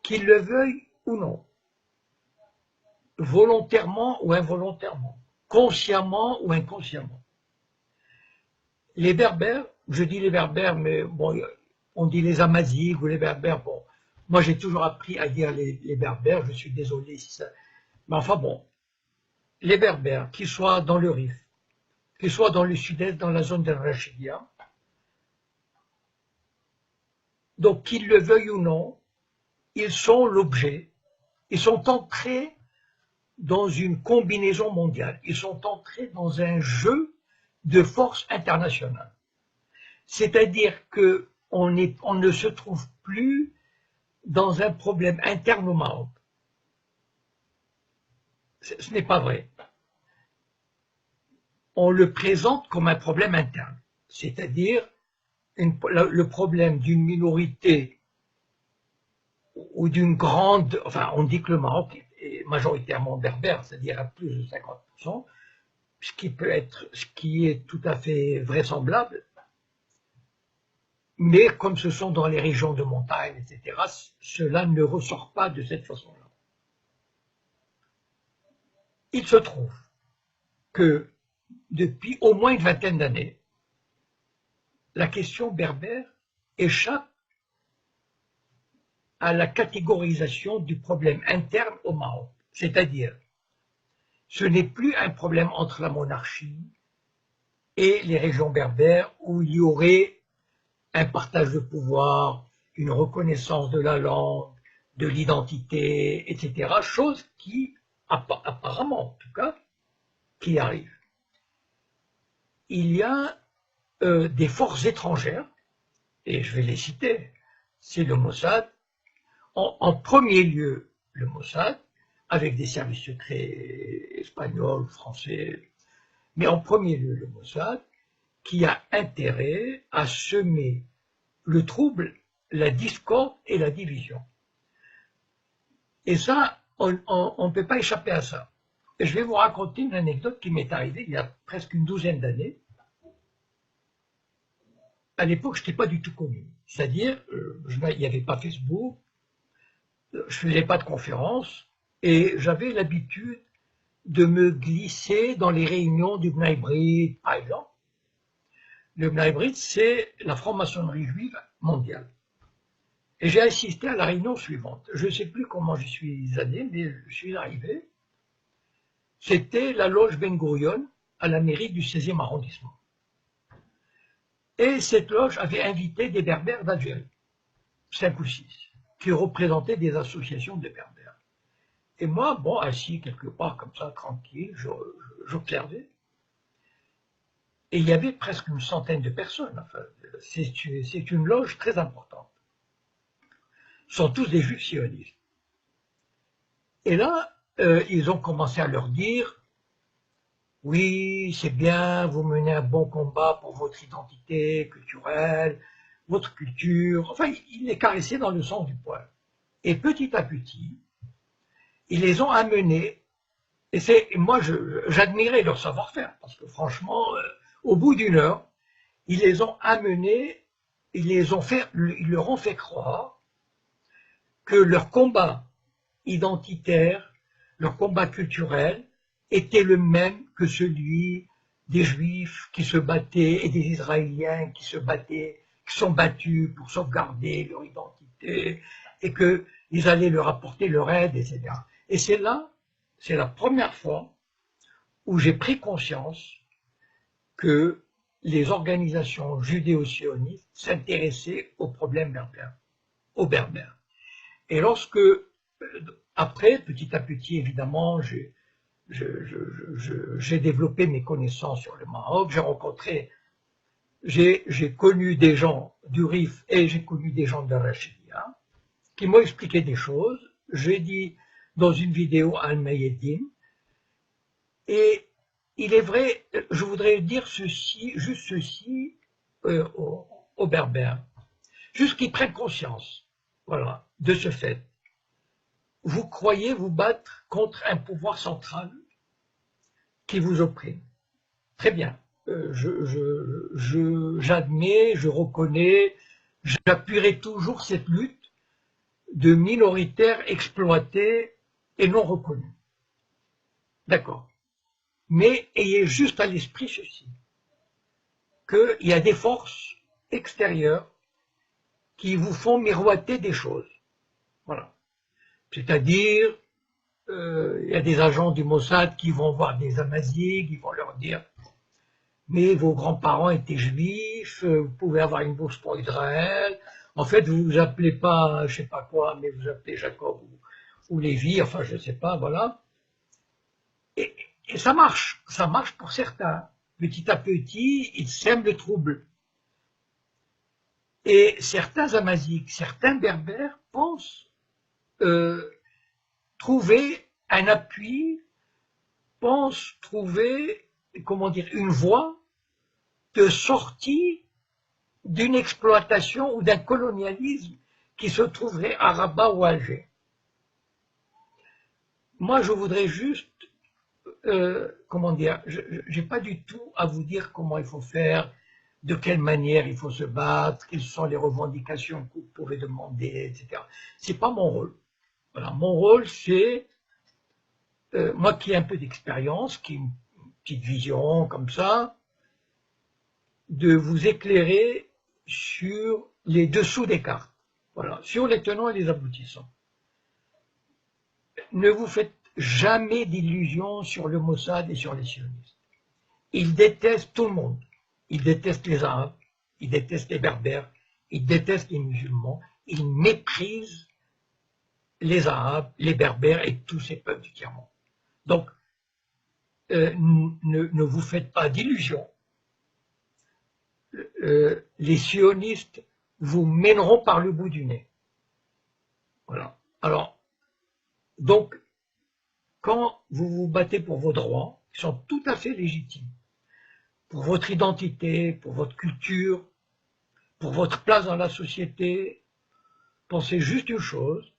qu'ils le veuillent ou non, volontairement ou involontairement, consciemment ou inconsciemment. Les Berbères, je dis les Berbères, mais bon, on dit les Amazighs ou les Berbères, bon, moi j'ai toujours appris à dire les Berbères, je suis désolé si ça... Mais enfin bon, les Berbères, qu'ils soient dans le Rif, qu'ils soient dans le sud-est, dans la zone de Rachidia, donc qu'ils le veuillent ou non, ils sont l'objet, ils sont entrés dans une combinaison mondiale, ils sont entrés dans un jeu de force internationale. C'est-à-dire qu'on ne se trouve plus dans un problème interne au Maroc. Ce n'est pas vrai. On le présente comme un problème interne, c'est-à-dire le problème d'une minorité ou d'une grande, enfin on dit que le Maroc est majoritairement berbère, c'est-à-dire à plus de 50%, ce qui est tout à fait vraisemblable, mais comme ce sont dans les régions de montagne, etc., cela ne ressort pas de cette façon-là. Il se trouve que depuis au moins une vingtaine d'années, la question berbère échappe à la catégorisation du problème interne au Maroc. C'est-à-dire, ce n'est plus un problème entre la monarchie et les régions berbères où il y aurait un partage de pouvoir, une reconnaissance de la langue, de l'identité, etc. Chose qui, apparemment en tout cas, qui arrive. Il y a des forces étrangères, et je vais les citer, c'est le Mossad, en premier lieu le Mossad, avec des services secrets espagnols, français, mais en premier lieu le Mossad, qui a intérêt à semer le trouble, la discorde et la division. Et ça, on ne peut pas échapper à ça. Et je vais vous raconter une anecdote qui m'est arrivée il y a presque une douzaine d'années. À l'époque, je n'étais pas du tout connu. C'est-à-dire, il n'y avait pas Facebook, je ne faisais pas de conférences, et j'avais l'habitude de me glisser dans les réunions du Bnai Brit, par exemple. Le Bnai Brit, c'est la franc-maçonnerie juive mondiale. Et j'ai assisté à la réunion suivante. Je ne sais plus comment je suis allé, mais je suis arrivé. C'était la loge Ben Gurion à la mairie du 16e arrondissement. Et cette loge avait invité des Berbères d'Algérie, 5 ou 6, qui représentaient des associations de Berbères. Et moi, bon, assis quelque part comme ça, tranquille, j'observais. Et il y avait presque une centaine de personnes. Enfin, c'est une loge très importante. Ce sont tous des juifs sionistes. Et là, ils ont commencé à leur dire, oui, c'est bien, vous menez un bon combat pour votre identité culturelle, votre culture. Enfin, ils les caressaient dans le sens du poil. Et petit à petit, ils les ont amenés. Et moi, j'admirais leur savoir-faire, parce que franchement, au bout d'une heure, ils les ont amenés, ils leur ont fait croire que leur combat identitaire, leur combat culturel, était le même que celui des Juifs qui se battaient et des Israéliens qui se battaient, qui sont battus pour sauvegarder leur identité et qu'ils allaient leur apporter leur aide, etc. Et c'est la première fois où j'ai pris conscience que les organisations judéo-sionistes s'intéressaient aux problèmes berbères, aux Berbères. Et lorsque, après, petit à petit, évidemment, j'ai développé mes connaissances sur le Maroc, j'ai connu des gens du Rif et j'ai connu des gens de Rachidia qui m'ont expliqué des choses. J'ai dit dans une vidéo à Al-Mayedine, et il est vrai, je voudrais dire juste ceci aux Berbères, juste qu'ils prennent conscience, voilà, de ce fait. Vous croyez vous battre contre un pouvoir central qui vous opprime. Très bien. J'admets, je reconnais, j'appuierai toujours cette lutte, de minoritaires exploités et non reconnus. D'accord. Mais ayez juste à l'esprit ceci, qu'il y a des forces extérieures qui vous font miroiter des choses. Voilà. C'est-à-dire, il y a des agents du Mossad qui vont voir des Amazighs, qui vont leur dire « Mais vos grands-parents étaient juifs, vous pouvez avoir une bourse pour Israël. En fait, vous vous appelez pas, je sais pas quoi, mais vous appelez Jacob ou Lévi, enfin, je sais pas, voilà. » Et ça marche pour certains. Petit à petit, ils sèment le trouble. Et certains Amazighs, certains Berbères pensent trouver un appui, pensent trouver, comment dire, une voie de sortie d'une exploitation ou d'un colonialisme qui se trouverait à Rabat ou à Alger. Moi, je voudrais juste, comment dire, je n'ai pas du tout à vous dire comment il faut faire, de quelle manière il faut se battre, quelles sont les revendications que vous pouvez demander, etc. C'est pas mon rôle. Voilà, mon rôle, c'est, moi qui ai un peu d'expérience, qui ai une petite vision comme ça, de vous éclairer sur les dessous des cartes. Voilà, sur les tenants et les aboutissants. Ne vous faites jamais d'illusions sur le Mossad et sur les sionistes. Ils détestent tout le monde. Ils détestent les Arabes, ils détestent les Berbères, ils détestent les musulmans, ils méprisent les Arabes, les Berbères et tous ces peuples du tiers-monde. Donc, ne vous faites pas d'illusions. Les sionistes vous mèneront par le bout du nez. Voilà. Alors, donc, quand vous vous battez pour vos droits, qui sont tout à fait légitimes, pour votre identité, pour votre culture, pour votre place dans la société, pensez juste une chose,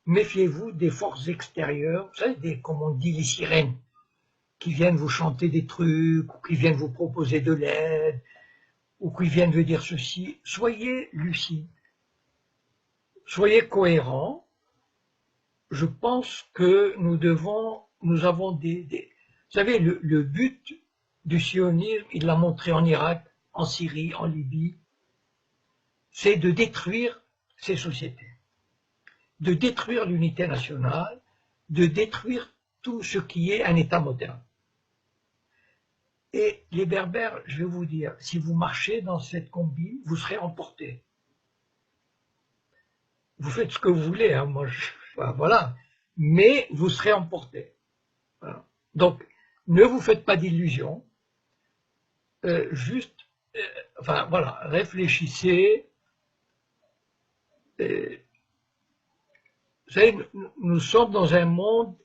méfiez-vous des forces extérieures, vous savez, comme on dit, les sirènes, qui viennent vous chanter des trucs, ou qui viennent vous proposer de l'aide, ou qui viennent vous dire ceci. Soyez lucides, soyez cohérents. Je pense que nous avons vous savez, le but du sionisme, il l'a montré en Irak, en Syrie, en Libye, c'est de détruire ces sociétés, de détruire l'unité nationale, de détruire tout ce qui est un État moderne. Et les Berbères, je vais vous dire, si vous marchez dans cette combine, vous serez emportés. Vous faites ce que vous voulez, hein, moi, voilà, mais vous serez emportés. Voilà. Donc, ne vous faites pas d'illusions, juste, enfin voilà, réfléchissez. Vous savez, nous sommes dans un monde,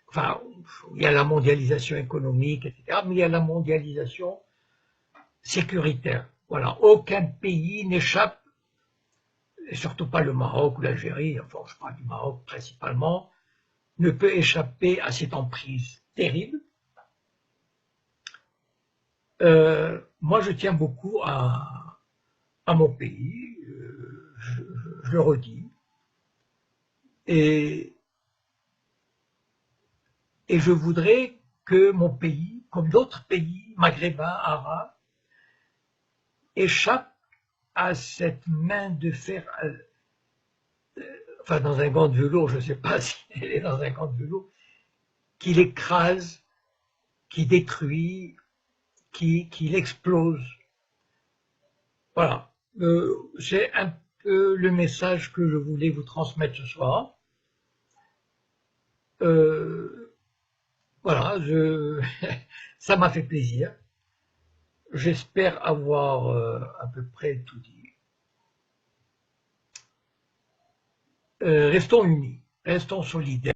enfin, il y a la mondialisation économique, etc., mais il y a la mondialisation sécuritaire. Voilà, aucun pays n'échappe, et surtout pas le Maroc ou l'Algérie, enfin je parle du Maroc principalement, ne peut échapper à cette emprise terrible. Moi je tiens beaucoup à mon pays, je le redis, et je voudrais que mon pays, comme d'autres pays maghrébins, arabes, échappe à cette main de fer, enfin dans un gant de velours, je ne sais pas si elle est dans un gant de velours, qui l'écrase, qui détruit, qui l'explose. Voilà, c'est un peu le message que je voulais vous transmettre ce soir. Voilà, ça m'a fait plaisir. J'espère avoir à peu près tout dit. Restons unis, restons solidaires.